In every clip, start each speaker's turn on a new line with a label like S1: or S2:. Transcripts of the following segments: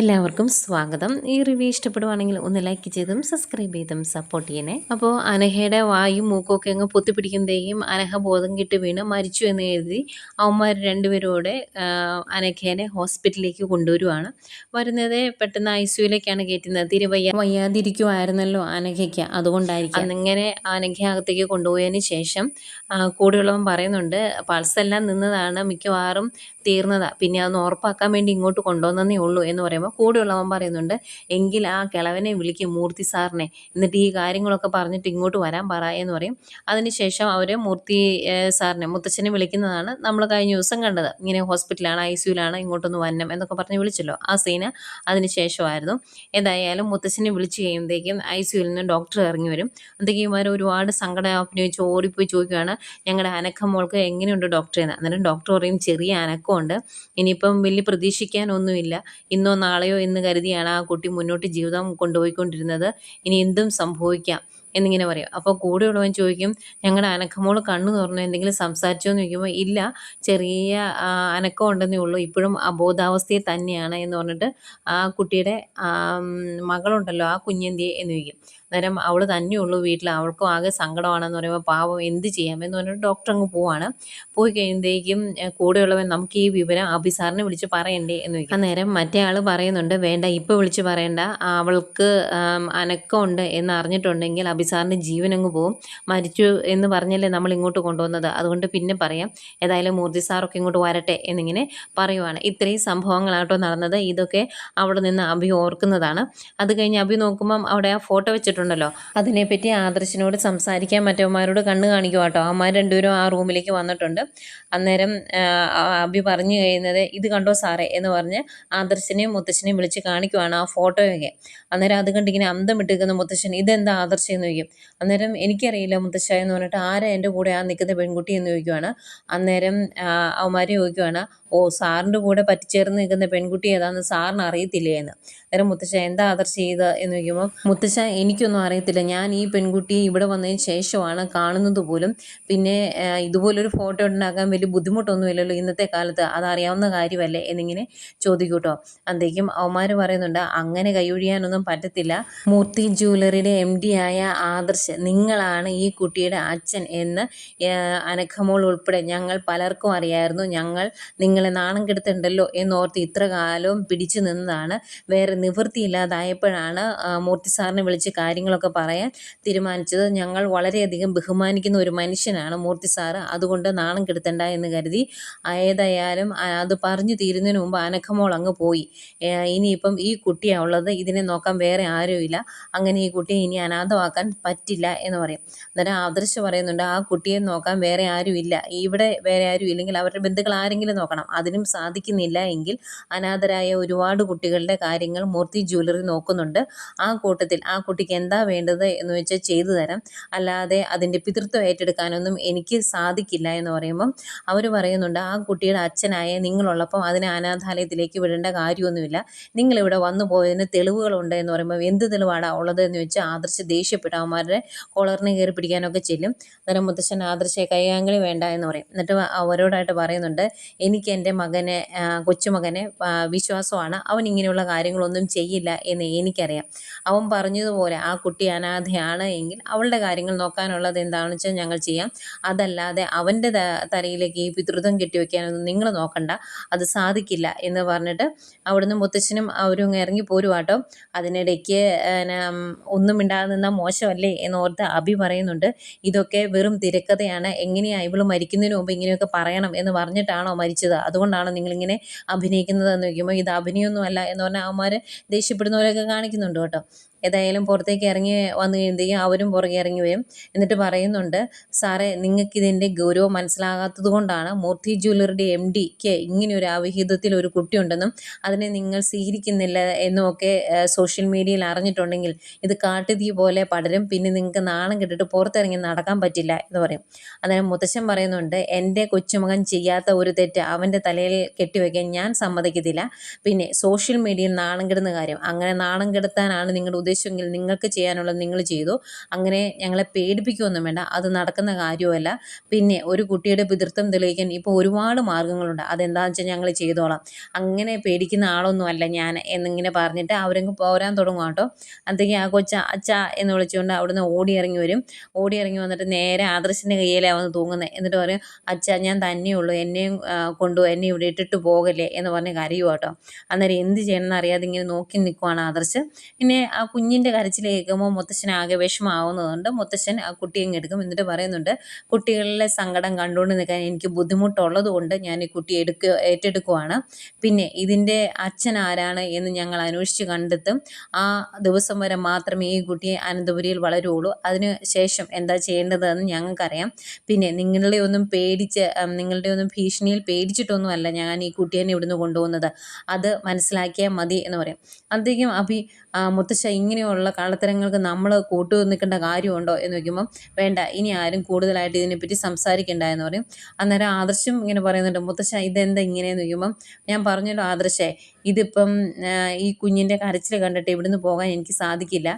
S1: എല്ലാവർക്കും സ്വാഗതം. ഈ റിവ്യൂ ഇഷ്ടപ്പെടുവാണെങ്കിൽ ഒന്ന് ലൈക്ക് ചെയ്തും സബ്സ്ക്രൈബ് ചെയ്തും സപ്പോർട്ട് ചെയ്യണേ. അപ്പോൾ അനഘയുടെ വായും മൂക്കൊക്കെ അങ്ങ് പൊത്തിപ്പിടിക്കുമ്പോഴേക്കും അനഘ ബോധം കിട്ടി വീണ് മരിച്ചു എന്ന് എഴുതി അവന്മാർ രണ്ടുപേരോടെ അനഘേനെ ഹോസ്പിറ്റലിലേക്ക് കൊണ്ടുവരുവാണ്. വരുന്നത് പെട്ടെന്ന് ICUയിലേക്കാണ് കയറ്റുന്നത്. തീരെ വയ്യാതിരിക്കുമായിരുന്നല്ലോ അനഘയ്ക്ക്, അതുകൊണ്ടായിരിക്കും. അന്നിങ്ങനെ അനഘ അകത്തേക്ക് കൊണ്ടുപോയതിന് ശേഷം കൂടെയുള്ളവൻ പറയുന്നുണ്ട്, പൾസെല്ലാം നിന്നതാണ്, മിക്കവാറും തീർന്നതാണ്, പിന്നെ അതൊന്ന് ഉറപ്പാക്കാൻ വേണ്ടി ഇങ്ങോട്ട് കൊണ്ടുവന്നേ ഉള്ളൂ എന്ന് പറയുമ്പോൾ കൂടെയുള്ളവൻ പറയുന്നുണ്ട്, എങ്കിൽ ആ കിളവനെ വിളിക്കും മൂർത്തി സാറിനെ, എന്നിട്ട് ഈ കാര്യങ്ങളൊക്കെ പറഞ്ഞിട്ട് ഇങ്ങോട്ട് വരാൻ പറ എന്ന് പറയും. അതിനുശേഷം അവർ മൂർത്തി സാറിനെ മുത്തച്ഛനെ വിളിക്കുന്നതാണ് നമ്മൾ കഴിഞ്ഞ ദിവസം കണ്ടത്. ഇങ്ങനെ ഹോസ്പിറ്റലാണ്, ICUയിലാണ്, ഇങ്ങോട്ടൊന്ന് വരണം എന്നൊക്കെ പറഞ്ഞ് വിളിച്ചല്ലോ, ആ സീന് അതിന് ശേഷമായിരുന്നു. ഏതായാലും മുത്തച്ഛനെ വിളിച്ച് കഴിയുമ്പോഴത്തേക്കും ICUയിൽ നിന്ന് ഡോക്ടർ ഇറങ്ങി വരും. അതൊക്കെ ഇവർ ഒരുപാട് സങ്കടം അഭിനയിച്ച് ഓടിപ്പോയി ചോദിക്കുകയാണ്, ഞങ്ങളുടെ അനക്കം മോൾക്ക് എങ്ങനെയുണ്ട് ഡോക്ടറെന്ന്. അന്നേരം ഡോക്ടർ പറയും, ചെറിയ അനക്കമുണ്ട്, ഇനിയിപ്പം വലിയ പ്രതീക്ഷിക്കാനൊന്നുമില്ല, ഇന്നോ നാളെയോ എന്ന് കരുതിയാണ് ആ കുട്ടി മുന്നോട്ട് ജീവിതം കൊണ്ടുപോയിക്കൊണ്ടിരുന്നത്, ഇനി എന്തും സംഭവിക്കാം എന്നിങ്ങനെ പറയും. അപ്പോൾ കൂടെയുള്ളവൻ ചോദിക്കും, ഞങ്ങളുടെ അനക്കമോൾ കണ്ണു തുറന്നു എന്തെങ്കിലും സംസാരിച്ചോ എന്ന് ചോദിക്കുമ്പോൾ, ഇല്ല, ചെറിയ അനക്കം ഉണ്ടെന്നേ ഉള്ളൂ, ഇപ്പോഴും അബോധാവസ്ഥയിൽ തന്നെയാണ് എന്ന് പറഞ്ഞിട്ട് ആ കുട്ടിയുടെ മകളുണ്ടല്ലോ, ആ കുഞ്ഞെന്തിയെ എന്ന് ചോദിക്കും. അന്നേരം അവൾ തന്നെയുള്ളൂ വീട്ടിൽ, അവൾക്കും ആകെ സങ്കടമാണെന്ന് പറയുമ്പോൾ, പാവം എന്ത് ചെയ്യാം എന്ന് പറഞ്ഞിട്ട് ഡോക്ടർ അങ്ങ് പോവാണ്. പോയി കഴിയുമ്പോഴേക്കും കൂടെയുള്ളവൻ, നമുക്ക് ഈ വിവരം അഭിസാറിനെ വിളിച്ച് പറയണ്ടേ എന്ന് ചോദിക്കും. അന്നേരം മറ്റേ ആൾ പറയുന്നുണ്ട്, വേണ്ട, ഇപ്പോൾ വിളിച്ച് പറയണ്ട, അവൾക്ക് അനക്കമുണ്ട് എന്ന് അറിഞ്ഞിട്ടുണ്ടെങ്കിൽ അഭിസാറിൻ്റെ ജീവനങ്ങ് പോവും, മരിച്ചു എന്ന് പറഞ്ഞല്ലേ നമ്മൾ ഇങ്ങോട്ട് കൊണ്ടുവന്നത്, അതുകൊണ്ട് പിന്നെ പറയാം, ഏതായാലും മൂർത്തി സാറൊക്കെ ഇങ്ങോട്ട് വരട്ടെ എന്നിങ്ങനെ പറയുവാണ്. ഇത്രയും സംഭവങ്ങളാട്ടോ നടന്നത്. ഇതൊക്കെ അവിടെ നിന്ന് അഭി ഓർക്കുന്നതാണ്. അത് കഴിഞ്ഞ് അഭി നോക്കുമ്പം അവിടെ ആ ഫോട്ടോ വെച്ചിട്ടുണ്ടല്ലോ, അതിനെപ്പറ്റി ആദർശിനോട് സംസാരിക്കാൻ മറ്റവന്മാരോട് കണ്ണ് കാണിക്കുക കേട്ടോ. അവന്മാർ രണ്ടുപേരും ആ റൂമിലേക്ക് വന്നിട്ടുണ്ട്. അന്നേരം അഭി പറഞ്ഞു കഴിയുന്നത്, ഇത് കണ്ടോ സാറേ എന്ന് പറഞ്ഞ് ആദർശിനെയും മുത്തശ്ശനെയും വിളിച്ച് കാണിക്കുവാണ് ആ ഫോട്ടോയൊക്കെ. അന്നേരം അത് കണ്ടിങ്ങനെ അന്തം വിട്ടിരിക്കുന്ന മുത്തശ്ശൻ, ഇതെന്താ ആദർശം എന്ന് ചോദിക്കും. അന്നേരം എനിക്കറിയില്ല മുത്തശ്ശ എന്ന് പറഞ്ഞിട്ട്, ആരാ എൻ്റെ കൂടെ ആ നിൽക്കുന്ന പെൺകുട്ടി എന്ന് ചോദിക്കുവാണ്. അന്നേരം അവന്മാർ ചോദിക്കുവാണ്, ഓ, സാറിൻ്റെ കൂടെ പറ്റിച്ചേർന്ന് നിൽക്കുന്ന പെൺകുട്ടി ഏതാണെന്ന് സാറിന് അറിയത്തില്ലേ എന്ന്. അന്നേരം മുത്തശ്ശ, എന്താ ആദർശം ചെയ്ത് എന്ന് ചോദിക്കുമ്പോൾ, മുത്തശ്ശ എനിക്കൊന്നും അറിയത്തില്ല, ഞാൻ ഈ പെൺകുട്ടി ഇവിടെ വന്നതിന് ശേഷമാണ് കാണുന്നത് പോലും, പിന്നെ ഇതുപോലൊരു ഫോട്ടോ ഉണ്ടാക്കാൻ വലിയ ബുദ്ധിമുട്ടൊന്നുമില്ലല്ലോ ഇന്നത്തെ കാലത്ത്, അതറിയാവുന്ന കാര്യമല്ലേ എന്നിങ്ങനെ ചോദിക്കും കേട്ടോ. അന്തേക്കും അവന്മാർ പറയുന്നുണ്ട്, അങ്ങനെ കൈയൊഴിയാനൊന്നും പറ്റത്തില്ല, മൂർത്തി ജ്വല്ലറിയുടെ MD ആയ ആദർശ് നിങ്ങളാണ് ഈ കുട്ടിയുടെ അച്ഛൻ എന്ന് അനഘമോൾ ഉൾപ്പെടെ ഞങ്ങൾ പലർക്കും അറിയായിരുന്നു, ഞങ്ങൾ നിങ്ങളെ നാണം കെടുത്തുണ്ടല്ലോ എന്നോർത്ത് ഇത്ര കാലവും പിടിച്ചു നിന്നതാണ്, വേറെ നിവൃത്തിയില്ലാതായപ്പോഴാണ് മൂർത്തി സാറിനെ വിളിച്ച് കാര്യങ്ങളൊക്കെ പറയാൻ തീരുമാനിച്ചത്, ഞങ്ങൾ വളരെയധികം ബഹുമാനിക്കുന്ന ഒരു മനുഷ്യനാണ് മൂർത്തി സാറ്, അതുകൊണ്ട് നാണം കെടുത്തണ്ട എന്ന് കരുതി. ഏതായാലും അത് പറഞ്ഞു തീരുന്നതിന് മുമ്പ് അനഘമോൾ അങ്ങ് പോയി, ഇനിയിപ്പം ഈ കുട്ടിയാണ് ഉള്ളത്, ഇതിനെ നോക്കാൻ വേറെ ആരുമില്ല, അങ്ങനെ ഈ കുട്ടിയെ ഇനി അനാഥമാക്കാൻ പറ്റില്ല എന്ന് പറയും. അന്നേരം ആദർശ് പറയുന്നുണ്ട്, ആ കുട്ടിയെ നോക്കാൻ വേറെ ആരുമില്ല, ഇവിടെ വേറെ ആരും ഇല്ലെങ്കിൽ അവരുടെ ബന്ധുക്കൾ ആരെങ്കിലും നോക്കണം, അതിനും സാധിക്കുന്നില്ല എങ്കിൽ അനാഥരായ ഒരുപാട് കുട്ടികളുടെ കാര്യങ്ങൾ മൂർത്തി ജ്വല്ലറി നോക്കുന്നുണ്ട്, ആ കൂട്ടത്തിൽ ആ കുട്ടിക്ക് എന്താ വേണ്ടത് എന്ന് വെച്ചാൽ ചെയ്തു തരാം, അല്ലാതെ അതിൻ്റെ പിതൃത്വം ഏറ്റെടുക്കാനൊന്നും എനിക്ക് സാധിക്കില്ല എന്ന് പറയുമ്പം അവർ പറയുന്നുണ്ട്, ആ കുട്ടിയുടെ അച്ഛനായ നിങ്ങളുള്ളപ്പം അതിനെ അനാഥാലയത്തിലേക്ക് വിടേണ്ട കാര്യമൊന്നുമില്ല, നിങ്ങളിവിടെ വന്നു പോയതിന് തെളിവുകളുണ്ട് എന്ന് പറയുമ്പോൾ, എന്ത് തെളിവാണ് ഉള്ളത് എന്ന് വെച്ചാൽ ആദർശ് ദേഷ്യപ്പെട്ട് അവന്മാരുടെ കോളറിനെ കയറി പിടിക്കാനൊക്കെ ചെല്ലും. അന്നേരം മുത്തശ്ശൻ ആദർശയെ കൈയാങ്കളി വേണ്ട എന്ന് പറയും. എന്നിട്ട് അവരോടായിട്ട് പറയുന്നുണ്ട്, എനിക്ക് എൻ്റെ മകനെ, കൊച്ചുമകനെ വിശ്വാസമാണ്, അവൻ ഇങ്ങനെയുള്ള കാര്യങ്ങളൊന്നും ചെയ്യില്ല എന്ന് എനിക്കറിയാം, അവൻ പറഞ്ഞതുപോലെ ആ കുട്ടി അനാഥയാണ് എങ്കിൽ അവളുടെ കാര്യങ്ങൾ നോക്കാനുള്ളത് എന്താണെന്ന് വെച്ചാൽ ഞങ്ങൾ ചെയ്യാം, അതല്ലാതെ അവൻ്റെ തലയിലേക്ക് ഈ പിതൃത്വം കെട്ടിവെക്കാനൊന്നും നിങ്ങൾ നോക്കണ്ട, അത് സാധിക്കില്ല എന്ന് പറഞ്ഞിട്ട് അവിടുന്ന് മുത്തച്ഛനും അവരും ഇറങ്ങി പോരുവാട്ടോ. അതിനിടയ്ക്ക് ഒന്നും മിണ്ടാതെ നിന്നാൽ മോശമല്ലേ എന്നോർത്ത് അഭി പറയുന്നുണ്ട്, ഇതൊക്കെ വെറും തിരക്കഥയാണ്, എങ്ങനെയാണ് ഇവൾ മരിക്കുന്നതിന് മുമ്പ് ഇങ്ങനെയൊക്കെ പറയണം എന്ന് പറഞ്ഞിട്ടാണോ മരിച്ചത്, അതുകൊണ്ടാണോ നിങ്ങളിങ്ങനെ അഭിനയിക്കുന്നതെന്ന് ചോദിക്കുമ്പോൾ, ഇത് അഭിനയമൊന്നുമല്ല എന്ന് പറഞ്ഞാൽ അവന്മാർ ദേഷ്യപ്പെടുന്നവരൊക്കെ കാണിക്കുന്നുണ്ട് കേട്ടോ. ഏതായാലും പുറത്തേക്ക് ഇറങ്ങി വന്നു കഴിയുമ്പോഴത്തേക്കും അവരും പുറകെ ഇറങ്ങി വരും. എന്നിട്ട് പറയുന്നുണ്ട്, സാറേ, നിങ്ങൾക്കിതിൻ്റെ ഗൗരവം മനസ്സിലാകാത്തത് കൊണ്ടാണ് മൂർത്തി ജ്വല്ലറിയുടെ MDക്ക് ഇങ്ങനെ ഒരു അവിഹിതത്തിൽ ഒരു കുട്ടിയുണ്ടെന്നും അതിനെ നിങ്ങൾ സ്വീകരിക്കുന്നില്ല എന്നുമൊക്കെ സോഷ്യൽ മീഡിയയിൽ അറിഞ്ഞിട്ടുണ്ടെങ്കിൽ ഇത് കാട്ടുതീ പോലെ പടരും, പിന്നെ നിങ്ങൾക്ക് നാണം കെട്ടിട്ട് പുറത്തിറങ്ങി നടക്കാൻ പറ്റില്ല എന്ന് പറയും. അന്നേരം മുത്തശ്ശൻ പറയുന്നുണ്ട്, എൻ്റെ കൊച്ചുമകൻ ചെയ്യാത്ത ഒരു തെറ്റ് അവൻ്റെ തലയിൽ കെട്ടിവെക്കാൻ ഞാൻ സമ്മതിക്കത്തില്ല, പിന്നെ സോഷ്യൽ മീഡിയയിൽ നാണം കെടുന്ന കാര്യം, അങ്ങനെ നാണം കെടുത്താനാണ് നിങ്ങളുടെ ഉദ്ദേശമെങ്കിൽ നിങ്ങൾക്ക് ചെയ്യാനുള്ളത് നിങ്ങൾ ചെയ്തു. അങ്ങനെ ഞങ്ങളെ പേടിപ്പിക്കുകയൊന്നും വേണ്ട. അത് നടക്കുന്ന കാര്യമല്ല. പിന്നെ ഒരു കുട്ടിയുടെ പിതൃത്വം തെളിയിക്കാൻ ഇപ്പോൾ ഒരുപാട് മാർഗ്ഗങ്ങളുണ്ട്. അതെന്താണെന്ന് വെച്ചാൽ ഞങ്ങൾ ചെയ്തോളാം. അങ്ങനെ പേടിക്കുന്ന ആളൊന്നും അല്ല ഞാൻ എന്നിങ്ങനെ പറഞ്ഞിട്ട് അവരങ്ങ് പോരാൻ തുടങ്ങും കേട്ടോ. അപ്പോഴത്തേക്കും ആ കൊച്ച് അച്ഛാ എന്ന് വിളിച്ചുകൊണ്ട് അവിടുന്ന് ഓടി ഇറങ്ങി വരും. ഓടി ഇറങ്ങി വന്നിട്ട് നേരെ ആദർശിൻ്റെ കയ്യിലാണ് വന്ന് തൂങ്ങുന്നത്. എന്നിട്ട് പറയും, അച്ഛാ ഞാൻ തന്നെയുള്ളൂ, എന്നെയും കൊണ്ടുപോയി, എന്നെ ഇവിടെ ഇട്ടിട്ട് പോകല്ലേ എന്ന് പറഞ്ഞ് കരയുക കേട്ടോ. അന്നേരം എന്ത് ചെയ്യണമെന്ന് അറിയാതെ ഇങ്ങനെ നോക്കി നിൽക്കുവാണ് ആദർശ്. പിന്നെ ആ കുഞ്ഞിൻ്റെ കരച്ചിൽ കേൾക്കുമ്പോൾ മുത്തശ്ശൻ ആകെ വിഷമാവുന്നതുകൊണ്ട് മുത്തശ്ശൻ ആ കുട്ടിയെ അങ്ങ് എടുക്കും. എന്നിട്ട് പറയുന്നുണ്ട്, കുട്ടികളിലെ സങ്കടം കണ്ടുകൊണ്ട് നിൽക്കാൻ എനിക്ക് ബുദ്ധിമുട്ടുള്ളത് കൊണ്ട് ഞാൻ ഈ കുട്ടിയെ ഏറ്റെടുക്കുവാണ്. പിന്നെ ഇതിൻ്റെ അച്ഛൻ ആരാണ് എന്ന് ഞങ്ങൾ അന്വേഷിച്ച് കണ്ടെത്തും. ആ ദിവസം വരെ മാത്രമേ ഈ കുട്ടിയെ അനന്തപുരിയിൽ വളരുള്ളൂ. അതിന് ശേഷം എന്താ ചെയ്യേണ്ടതെന്ന് ഞങ്ങൾക്കറിയാം. പിന്നെ നിങ്ങളുടെ ഒന്നും ഭീഷണിയിൽ പേടിച്ചിട്ടൊന്നുമല്ല ഞാൻ ഈ കുട്ടിയെ ഇവിടുന്ന് കൊണ്ടുപോകുന്നത്. അത് മനസ്സിലാക്കിയാൽ മതി എന്ന് പറയും. അപ്പോഴത്തേക്കും മുത്തശ്ശ ഇങ്ങനെയുള്ള കള്ളത്തരങ്ങൾക്ക് നമ്മൾ കൂട്ടു നിൽക്കേണ്ട കാര്യമുണ്ടോ എന്ന് ചോദിക്കുമ്പം, വേണ്ട, ഇനി ആരും കൂടുതലായിട്ട് ഇതിനെപ്പറ്റി സംസാരിക്കണ്ട എന്ന് പറയും. അന്നേരം ആദർശം ഇങ്ങനെ പറയുന്നുണ്ട്, മുത്തശ്ശ ഇതെന്താ ഇങ്ങനെയെന്ന് ചോദിക്കുമ്പം, ഞാൻ പറഞ്ഞല്ലോ ആദർശേ, ഇതിപ്പം ഈ കുഞ്ഞിൻ്റെ കരച്ചിൽ കണ്ടിട്ട് ഇവിടുന്ന് പോകാൻ എനിക്ക് സാധിക്കില്ല.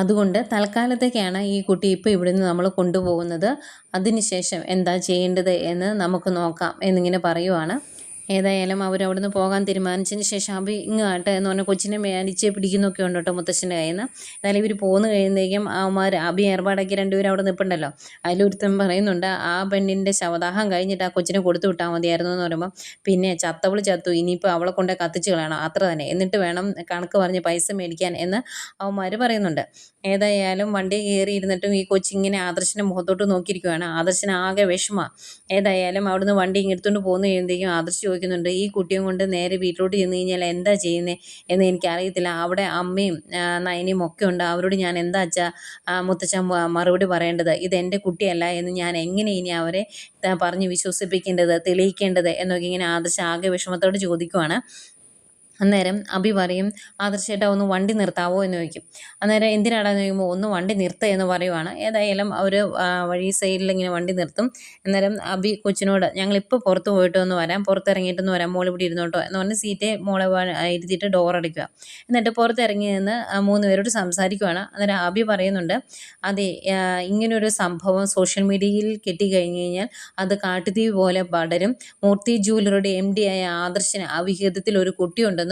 S1: അതുകൊണ്ട് തൽക്കാലത്തേക്കാണ് ഈ കുട്ടി ഇപ്പോൾ ഇവിടുന്ന് നമ്മൾ കൊണ്ടുപോകുന്നത്. അതിനുശേഷം എന്താ ചെയ്യേണ്ടത് എന്ന് നമുക്ക് നോക്കാം എന്നിങ്ങനെ പറയുവാണ്. ഏതായാലും അവരവിടുന്ന് പോകാൻ തീരുമാനിച്ചതിന് ശേഷം അഭി ഇങ്ങാട്ടെ എന്ന് പറഞ്ഞാൽ കൊച്ചിനെ മേടിച്ച് പിടിക്കുന്നൊക്കെ ഉണ്ട് കേട്ടോ മുത്തശ്ശൻ്റെ കയ്യിൽ നിന്ന്. എന്നാലും ഇവർ പോന്നു കഴിയുമ്പോഴേക്കും അഭി ഏർപ്പാടാക്കി രണ്ടുപേരും അവിടെ നിൽപ്പുണ്ടല്ലോ. അതിലൊരുത്തൻ പറയുന്നുണ്ട്, ആ പെണ്ണിൻ്റെ ശവദാഹം കഴിഞ്ഞിട്ട് ആ കൊച്ചിനെ കൊടുത്തു വിട്ടാൽ മതിയായിരുന്നു എന്ന് പറയുമ്പോൾ, പിന്നെ ചത്തവൾ ചത്തു, ഇനിയിപ്പോൾ അവളെ കൊണ്ടേ കത്തിച്ച് കളയണം, അത്ര തന്നെ, എന്നിട്ട് വേണം കണക്ക് പറഞ്ഞ് പൈസ മേടിക്കാൻ എന്ന് അവന്മാർ പറയുന്നുണ്ട്. ഏതായാലും വണ്ടി കയറി ഇരുന്നിട്ടും ഈ കൊച്ചിങ്ങനെ ആദർശിൻ്റെ മുഖത്തോട്ട് നോക്കിയിരിക്കുകയാണ്. ആദർശിന് ആകെ വിഷമമാണ്. ഏതായാലും അവിടുന്ന് വണ്ടി ഇങ്ങെടുത്തുകൊണ്ട് പോകുന്ന കഴിയുമ്പോഴേക്കും ആദർശ് ചോദിക്കുന്നുണ്ട്, ഈ കുട്ടിയും കൊണ്ട് നേരെ വീട്ടിലോട്ട് ചെന്ന് കഴിഞ്ഞാൽ എന്താ ചെയ്യുന്നത് എന്ന് എനിക്കറിയത്തില്ല. അവിടെ അമ്മയും നയനിയും ഒക്കെ ഉണ്ട്. അവരോട് ഞാൻ എന്താ മുത്തച്ഛൻ മറുപടി പറയേണ്ടത്? ഇതെൻ്റെ കുട്ടിയല്ല എന്ന് ഞാൻ എങ്ങനെ ഇനി അവരെ പറഞ്ഞ് വിശ്വസിപ്പിക്കേണ്ടത്, തെളിയിക്കേണ്ടത് എന്നൊക്കെ ഇങ്ങനെ ആദർശ് ആകെ വിഷമത്തോട് ചോദിക്കുവാണ്. അന്നേരം അഭി പറയും, ആദർശേട്ടാ ഒന്ന് വണ്ടി നിർത്താവോ എന്ന് ചോദിക്കും. അന്നേരം എന്തിനാടാന്ന് ചോദിക്കുമ്പോൾ, ഒന്ന് വണ്ടി നിർത്തുക എന്ന് പറയുവാണ്. ഏതായാലും അവർ വഴി സൈഡിൽ ഇങ്ങനെ വണ്ടി നിർത്തും. അന്നേരം അഭി കൊച്ചിനോട്, ഞങ്ങളിപ്പോൾ പുറത്ത് പോയിട്ട് ഒന്ന് വരാം, പുറത്തിറങ്ങിയിട്ടൊന്ന് വരാം, മോൾ ഇവിടെ ഇരുന്നോട്ടോ എന്ന് പറഞ്ഞ് സീറ്റേ മോളെ ഇരുത്തിയിട്ട് ഡോർ അടയ്ക്കുക. എന്നിട്ട് പുറത്തിറങ്ങി നിന്ന് 3 പേരോട് സംസാരിക്കുവാണ്. അന്നേരം അഭി പറയുന്നുണ്ട്, അതെ, ഇങ്ങനൊരു സംഭവം സോഷ്യൽ മീഡിയയിൽ കെട്ടിക്കഴിഞ്ഞ് കഴിഞ്ഞാൽ അത് കാട്ടുതീ പോലെ പടരും. മൂർത്തി ജ്വല്ലറിയുടെ MD ആയ ആദർശിന് അവിഹിതത്തിൽ ഒരു കുട്ടിയുണ്ടെന്നും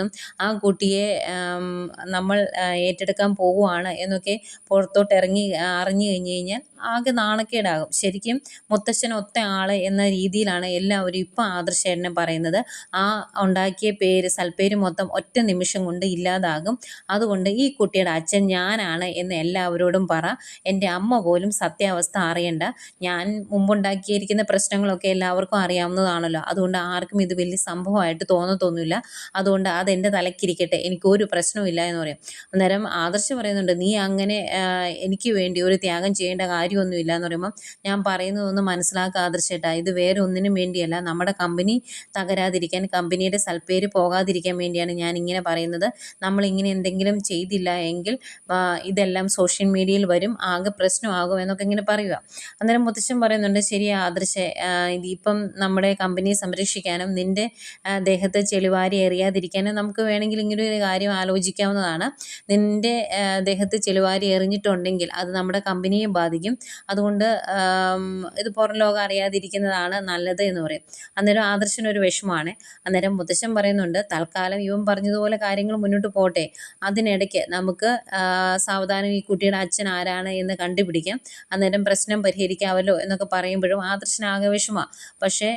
S1: ആ കുട്ടിയെ നമ്മൾ ഏറ്റെടുക്കാൻ പോവുകയാണ് എന്നൊക്കെ പുറത്തോട്ട് അറിഞ്ഞു കഴിഞ്ഞ് കഴിഞ്ഞാൽ ആകെ നാണക്കേടാകും. ശരിക്കും മുത്തശ്ശൻ ഒത്ത ആൾ എന്ന രീതിയിലാണ് എല്ലാവരും ഇപ്പം ആദർശേട്ടനെ പറയുന്നത്. ആ ഉണ്ടാക്കിയ സൽപ്പേര് മൊത്തം ഒറ്റ നിമിഷം കൊണ്ട് ഇല്ലാതാകും. അതുകൊണ്ട് ഈ കുട്ടിയുടെ അച്ഛൻ ഞാനാണ് എന്ന് എല്ലാവരോടും പറ. എൻ്റെ അമ്മ പോലും സത്യാവസ്ഥ അറിയണ്ട. ഞാൻ മുമ്പുണ്ടാക്കിയിരിക്കുന്ന പ്രശ്നങ്ങളൊക്കെ എല്ലാവർക്കും അറിയാവുന്നതാണല്ലോ. അതുകൊണ്ട് ആർക്കും ഇത് വലിയ സംഭവമായിട്ട് തോന്നത്തൊന്നുമില്ല. അതുകൊണ്ട് അതെൻ്റെ തലക്കിരിക്കട്ടെ, എനിക്കൊരു പ്രശ്നമില്ല എന്ന് പറയും. അന്നേരം ആദർശ് പറയുന്നുണ്ട്, നീ അങ്ങനെ എനിക്ക് വേണ്ടി ഒരു ത്യാഗം ചെയ്യേണ്ട കാര്യമൊന്നുമില്ല എന്ന് പറയുമ്പം, ഞാൻ പറയുന്നതൊന്ന് മനസ്സിലാക്കുക ആദർശേട്ടാ, ഇത് വേറെ ഒന്നിനും വേണ്ടിയല്ല, നമ്മുടെ കമ്പനി തകരാതിരിക്കാൻ, കമ്പനിയുടെ സൽപ്പേര് പോകാതിരിക്കാൻ വേണ്ടിയാണ് ഞാൻ ഇങ്ങനെ പറയുന്നത്. നമ്മളിങ്ങനെ എന്തെങ്കിലും ചെയ്തില്ല എങ്കിൽ ഇതെല്ലാം സോഷ്യൽ മീഡിയയിൽ വരും, ആകെ പ്രശ്നമാകും എന്നൊക്കെ ഇങ്ങനെ പറയുക. അന്നേരം മുത്തശ്ശൻ പറയുന്നുണ്ട്, ശരി ആദർശേ, ഇതിപ്പം നമ്മുടെ കമ്പനിയെ സംരക്ഷിക്കാനും നിൻ്റെ ദേഹത്ത് ചെളിവാരി എറിയാതിരിക്കാനും നമുക്ക് വേണമെങ്കിൽ ഇങ്ങനെ ഒരു കാര്യം ആലോചിക്കാവുന്നതാണ്. നിൻ്റെ ദേഹത്ത് ചെളിവാരി എറിഞ്ഞിട്ടുണ്ടെങ്കിൽ അത് നമ്മുടെ കമ്പനിയെ ബാധിക്കും. അതുകൊണ്ട് ഇത് പുറം ലോകം അറിയാതിരിക്കുന്നതാണ് നല്ലത് എന്ന് പറയും. അന്നേരം ആദർശനൊരു വിഷമമാണ്. അന്നേരം മുത്തശ്ശൻ പറയുന്നുണ്ട്, തൽക്കാലം ഇവൻ പറഞ്ഞതുപോലെ കാര്യങ്ങൾ മുന്നോട്ട് പോട്ടെ, അതിനിടയ്ക്ക് നമുക്ക് സാവധാനം ഈ കുട്ടിയുടെ അച്ഛൻ ആരാണ് എന്ന് കണ്ടുപിടിക്കാം, അന്നേരം പ്രശ്നം പരിഹരിക്കാമല്ലോ എന്നൊക്കെ പറയുമ്പോഴും ആദർശനാകെ വിഷമമാണ്. പക്ഷേ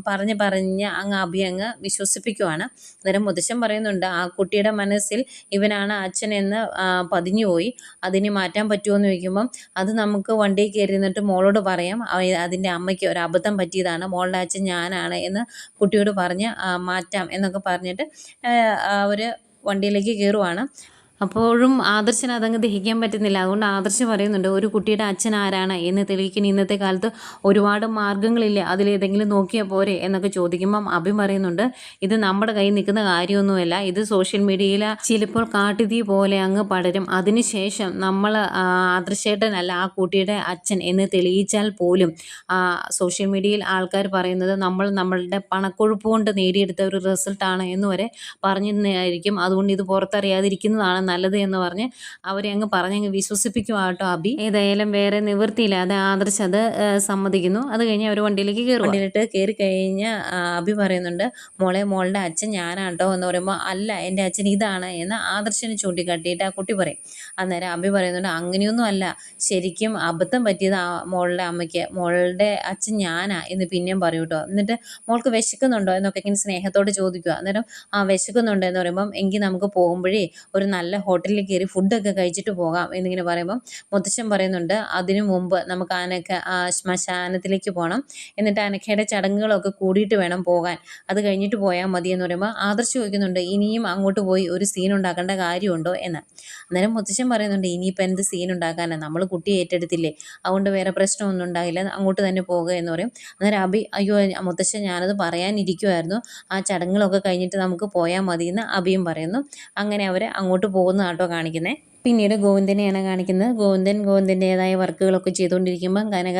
S1: പറഞ്ഞ് അങ്ങ് വിശ്വസിപ്പിക്കുവാണ്. അന്നേരം മുത്തശ്ശൻ പറയുന്നുണ്ട്, ആ കുട്ടിയുടെ മനസ്സിൽ ഇവനാണ് അച്ഛൻ എന്ന് പതിഞ്ഞുപോയി, അതിനെ മാറ്റാൻ പറ്റുമോ എന്ന് ചോദിക്കുമ്പം, അത് നമുക്ക് വണ്ടിയിൽ കയറി നിന്നിട്ട് മോളോട് പറയാം, അതിൻ്റെ അമ്മയ്ക്ക് ഒരു അബദ്ധം പറ്റിയതാണ്, മോളുടെ അച്ഛൻ ഞാനാണ് എന്ന് കുട്ടിയോട് പറഞ്ഞ് മാറ്റാം എന്നൊക്കെ പറഞ്ഞിട്ട് അവർ വണ്ടിയിലേക്ക് കയറുവാണ്. അപ്പോഴും ആദർശന് അതങ്ങ് ദഹിക്കാൻ പറ്റുന്നില്ല. അതുകൊണ്ട് ആദർശ് പറയുന്നുണ്ട്, ഒരു കുട്ടിയുടെ അച്ഛൻ ആരാണ് എന്ന് തെളിയിക്കാൻ ഇന്നത്തെ കാലത്ത് ഒരുപാട് മാർഗ്ഗങ്ങളില്ലേ, അതിലേതെങ്കിലും നോക്കിയാൽ പോരെ എന്നൊക്കെ ചോദിക്കുമ്പം അഭി പറയുന്നുണ്ട്, ഇത് നമ്മുടെ കയ്യിൽ നിൽക്കുന്ന കാര്യമൊന്നുമല്ല, ഇത് സോഷ്യൽ മീഡിയയിൽ ചിലപ്പോൾ കാട്ടുതീ പോലെ അങ്ങ് പടരും. അതിനുശേഷം നമ്മൾ ആദർശേട്ടനല്ല ആ കുട്ടിയുടെ അച്ഛൻ എന്ന് തെളിയിച്ചാൽ പോലും സോഷ്യൽ മീഡിയയിൽ ആൾക്കാർ പറയുന്നത് നമ്മളുടെ പണക്കൊഴുപ്പ് കൊണ്ട് നേടിയെടുത്ത ഒരു റിസൾട്ടാണ് എന്ന് വരെ പറഞ്ഞിരുന്നതായിരിക്കും. അതുകൊണ്ട് ഇത് പുറത്തറിയാതിരിക്കുന്നതാണ് നല്ലത് എന്ന് പറഞ്ഞ് അവരെ അങ്ങ് പറഞ്ഞങ്ങ് വിശ്വസിപ്പിക്കുക കേട്ടോ അബി. ഏതായാലും വേറെ നിവൃത്തിയില്ലാതെ ആദർശ് അത് സമ്മതിക്കുന്നു. അത് കഴിഞ്ഞ് അവർ വണ്ടിയിലേക്ക് കയറും. വണ്ടിയിലിട്ട് കയറി കഴിഞ്ഞ് അബി പറയുന്നുണ്ട്, മോളുടെ അച്ഛൻ ഞാനാട്ടോ എന്ന് പറയുമ്പോൾ, അല്ല എൻ്റെ അച്ഛൻ ഇതാണ് എന്ന് ആദർശിനെ ചൂണ്ടിക്കാട്ടിയിട്ട് ആ കുട്ടി പറയും. അന്നേരം അബി പറയുന്നുണ്ട്, അങ്ങനെയൊന്നും അല്ല, ശരിക്കും അബദ്ധം പറ്റിയത് മോളുടെ അമ്മയ്ക്ക്, മോളുടെ അച്ഛൻ ഞാനാ എന്ന് പിന്നെയും പറയൂ കേട്ടോ. എന്നിട്ട് മോൾക്ക് വിശക്കുന്നുണ്ടോ എന്നൊക്കെ ഇങ്ങനെ സ്നേഹത്തോട് ചോദിക്കുക. അന്നേരം വിശക്കുന്നുണ്ട് എന്ന് പറയുമ്പം, എങ്കിൽ നമുക്ക് പോകുമ്പോഴേ ഒരു നല്ല ഹോട്ടലിൽ കയറി ഫുഡൊക്കെ കഴിച്ചിട്ട് പോകാം എന്നിങ്ങനെ പറയുമ്പം മുത്തശ്ശൻ പറയുന്നുണ്ട്, അതിനു മുമ്പ് നമുക്ക് ശ്മശാനത്തിലേക്ക് പോകണം, എന്നിട്ട് അനഘയുടെ ചടങ്ങുകളൊക്കെ കൂടിയിട്ട് വേണം പോകാൻ, അത് കഴിഞ്ഞിട്ട് പോയാൽ മതി എന്ന് പറയുമ്പോൾ ആദർശ് ചോദിക്കുന്നുണ്ട്, ഇനിയും അങ്ങോട്ട് പോയി ഒരു സീൻ ഉണ്ടാക്കേണ്ട കാര്യമുണ്ടോ എന്ന്. അന്നേരം മുത്തശ്ശൻ പറയുന്നുണ്ട്, ഇനിയിപ്പോൾ എന്ത് സീൻ ഉണ്ടാക്കാനാണ്, നമ്മൾ കുട്ടിയെ ഏറ്റെടുത്തില്ലേ, അതുകൊണ്ട് വേറെ പ്രശ്നമൊന്നും ഉണ്ടാകില്ല, അങ്ങോട്ട് തന്നെ പോകുക എന്ന് പറയും. അന്നേരം അബി, അയ്യോ മുത്തശ്ശൻ ഞാനത് പറയാനിരിക്കുമായിരുന്നു, ആ ചടങ്ങുകളൊക്കെ കഴിഞ്ഞിട്ട് നമുക്ക് പോയാൽ മതി എന്ന് അബിയും പറയുന്നു. അങ്ങനെ അവർ അങ്ങോട്ട് പോകുന്ന ആട്ടോ കാണിക്കുന്നത്. പിന്നീട് ഗോവിന്ദനെയാണ് കാണിക്കുന്നത്. ഗോവിന്ദൻ്റെതായ വർക്കുകളൊക്കെ ചെയ്തുകൊണ്ടിരിക്കുമ്പം കനക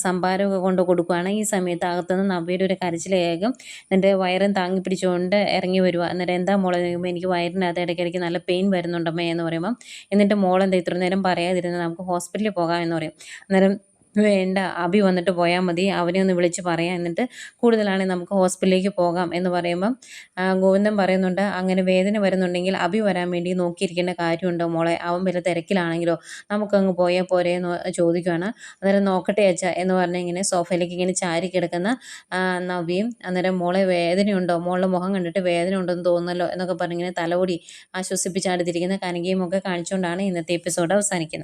S1: സംഭാരമൊക്കെ കൊണ്ട് കൊടുക്കുകയാണ്. ഈ സമയത്ത് അകത്തുനിന്ന് നവ്യയുടെ ഒരു കരച്ചിൽ കേൾക്കും. എന്നിട്ട് വയറും താങ്ങി പിടിച്ചുകൊണ്ട് ഇറങ്ങി വരിക. അന്നേരം എന്താ മോളെ ചോദിക്കുമ്പോൾ, എനിക്ക് വയറിനകത്ത് ഇടയ്ക്കിടയ്ക്ക് നല്ല പെയിൻ വരുന്നുണ്ടമ്മേ എന്ന് പറയുമ്പം, എന്നിട്ട് മോളെന്താ ഇത്ര നേരം പറയാതിരുന്നത്, നമുക്ക് ഹോസ്പിറ്റലിൽ പോകാം എന്ന് പറയും. അന്നേരം വേണ്ട, അബി വന്നിട്ട് പോയാൽ മതി, അവനെ ഒന്ന് വിളിച്ച് പറയാം, എന്നിട്ട് കൂടുതലാണെങ്കിൽ നമുക്ക് ഹോസ്പിറ്റലിലേക്ക് പോകാം എന്ന് പറയുമ്പം ഗോവിന്ദൻ പറയുന്നുണ്ട്, അങ്ങനെ വേദന വരുന്നുണ്ടെങ്കിൽ അബി വരാൻ വേണ്ടി നോക്കിയിരിക്കേണ്ട കാര്യമുണ്ടോ മോളെ, അവൻ വല്ല തിരക്കിലാണെങ്കിലോ, നമുക്കങ്ങ് പോയാൽ പോരെ എന്ന് ചോദിക്കുകയാണ്. അന്നേരം നോക്കട്ടെ അച്ഛ എന്ന് പറഞ്ഞ് ഇങ്ങനെ സോഫയിലേക്ക് ഇങ്ങനെ ചാരി കിടക്കുന്ന നവ്യയും, അന്നേരം മോളെ വേദനയുണ്ടോ, മോളുടെ മുഖം കണ്ടിട്ട് വേദന ഉണ്ടെന്ന് തോന്നുന്നല്ലോ എന്നൊക്കെ പറഞ്ഞിങ്ങനെ തലോടി ആശ്വസിപ്പിച്ചടുത്തിരിക്കുന്ന കനകയും ഒക്കെ കാണിച്ചുകൊണ്ടാണ് ഇന്നത്തെ എപ്പിസോഡ് അവസാനിക്കുന്നത്.